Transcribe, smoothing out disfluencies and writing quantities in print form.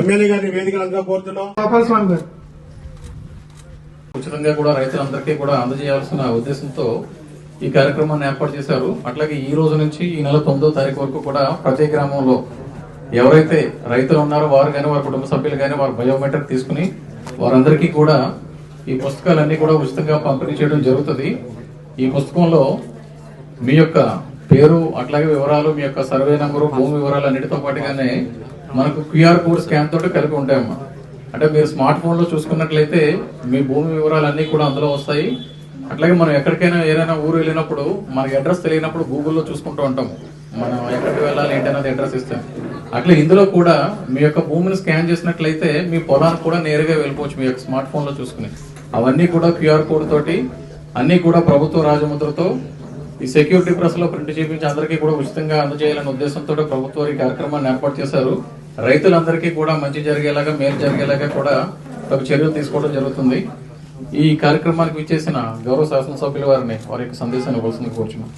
MLA గారిని వేదికలంగా కోరుతున్నాం. ఉచితంగా కూడా రైతులందరికీ కూడా అందజేయాల్సిన ఉద్దేశంతో ఈ కార్యక్రమాన్ని ఏర్పాటు చేశారు. అట్లాగే ఈ రోజు నుంచి ఈ నెల 9వ తారీఖు వరకు కూడా ప్రతి గ్రామంలో ఎవరైతే రైతులు ఉన్నారో వారు కానీ వారి కుటుంబ సభ్యులు కానీ వారి బయోమెట్రిక్ తీసుకుని వారందరికీ కూడా ఈ పుస్తకాలన్నీ కూడా ఉచితంగా పంపిణీ చేయడం జరుగుతుంది. ఈ పుస్తకంలో మీ యొక్క పేరు అట్లాగే వివరాలు, మీ యొక్క సర్వే నంబరు, భూమి వివరాలు అన్నిటితో పాటుగానే మనకు క్యూఆర్ కోడ్ స్కాన్ తోటి కలిపి ఉంటాయమ్మా. అంటే మీరు స్మార్ట్ ఫోన్ లో చూసుకున్నట్లయితే మీ భూమి వివరాలు అన్ని కూడా అందులో వస్తాయి. అట్లాగే మనం ఎక్కడికైనా ఏదైనా ఊరు వెళ్ళినప్పుడు మనకి అడ్రస్ తెలియనప్పుడు గూగుల్లో చూసుకుంటూ ఉంటాము, మనం ఎక్కడికి వెళ్ళాలి ఏంటి అన్నది అడ్రస్ ఇస్తాం. అట్లా ఇందులో కూడా మీ యొక్క భూమిని స్కాన్ చేసినట్లయితే మీ పొలానికి కూడా నేరుగా వెళ్ళిపోవచ్చు మీ యొక్క స్మార్ట్ ఫోన్ లో చూసుకుని. అవన్నీ కూడా క్యూఆర్ కోడ్ తోటి అన్ని కూడా ప్రభుత్వ రాజముద్రతో ఈ సెక్యూరిటీ ప్రెస్ లో ప్రింట్ చేయించి అందరికీ కూడా ఉచితంగా అందజేయాలనే ఉద్దేశంతో ప్రభుత్వం ఈ కార్యక్రమాన్ని ఏర్పాటు చేశారు. రైతులందరికీ కూడా మంచి జరిగేలాగా, మేలు జరిగేలాగా కూడా ఒక చర్యలు తీసుకోవడం జరుగుతుంది. ఈ కార్యక్రమానికి విచ్చేసిన గౌరవ శాసనసభ్యుల వారిని వారి యొక్క సందేశాన్ని ఇవ్వాల్సింది కోరుచున్నాం.